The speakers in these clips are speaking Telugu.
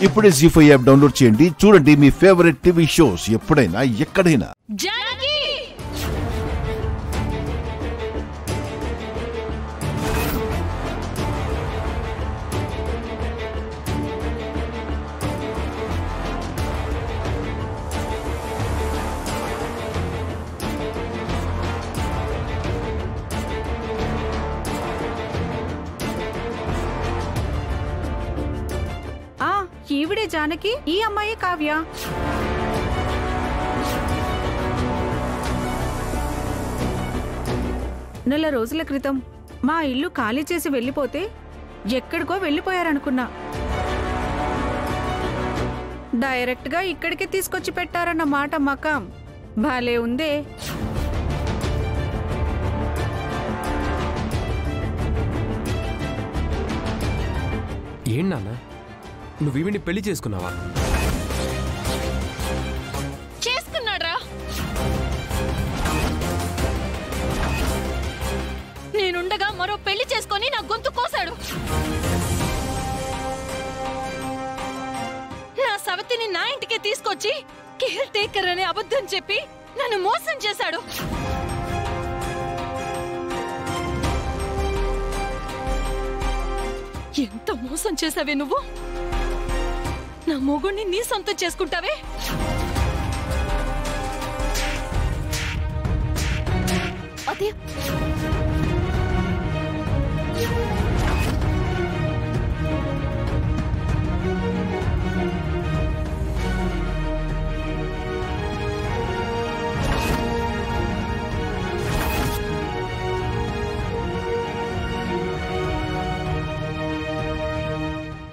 ఇప్పుడే జీ5 యాప్ డౌన్లోడ్ చేయండి. చూడండి మీ ఫేవరెట్ టీవీ షోస్ ఎప్పుడైనా ఎక్కడైనా. ఈవిడే జానకి, ఈ అమ్మాయి కావ్య. నెల రోజుల క్రితం మా ఇల్లు ఖాళీ చేసి వెళ్ళిపోతే ఎక్కడికో వెళ్ళిపోయారనుకున్నా. డైరెక్ట్ గా ఇక్కడికి తీసుకొచ్చి పెట్టారన్న మాట మకాం భలే ఉందే. ఏంటన్నా నువ్వు ఈవిని పెళ్లి చేసుకున్నావా? చేసుకున్నాడ్రా. నేనుండగా మరో పెళ్లి చేసుకొని నా గొంతు కోసాడు. నా సవతిని నా ఇంటికి తీసుకొచ్చి కేర్ టేకర్ అనే అబద్ధం చెప్పి నన్ను మోసం చేశాడు. ఎంత మోసం చేసావే నువ్వు! నా మొగుణ్ణి నీ సొంతం చేసుకుంటావే. అదే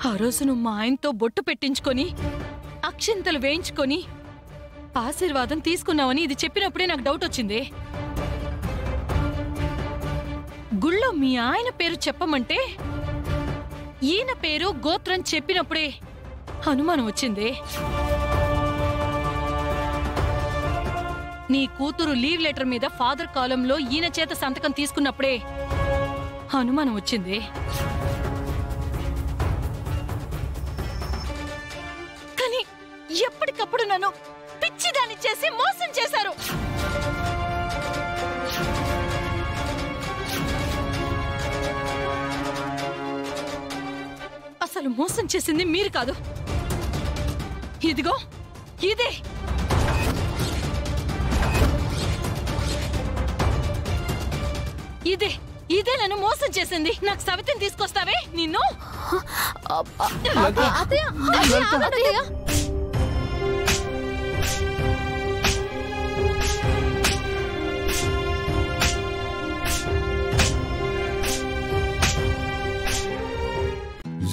ఆ రోజు నువ్వు మా ఆయనతో బొట్టు పెట్టించుకొని అక్షింతలు వేయించుకొని ఆశీర్వాదం తీసుకున్నావని ఇది చెప్పినప్పుడే నాకు డౌట్ వచ్చింది. గుళ్ళో మీ ఆయన పేరు చెప్పమంటే ఈయన పేరు గోత్రం చెప్పినప్పుడే అనుమానం వచ్చింది. నీ కూతురు లీవ్ లెటర్ మీద ఫాదర్ కాలంలో ఈయన చేత సంతకం తీసుకున్నప్పుడే అనుమానం వచ్చింది. ఎప్పటికప్పుడు నన్ను పిచ్చిదాన్ని చేసి మోసం చేశారు. అసలు మోసం చేసింది మీరు కాదు. ఇదిగో ఇదే ఇదే ఇదే నన్ను మోసం చేసింది. నాకు సవితిని తీసుకొస్తావే నిన్ను.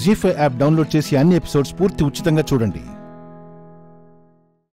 జీ5 యాప్ డౌన్లోడ్ చేసి అన్ని ఎపిసోడ్స్ పూర్తి ఉచితంగా చూడండి.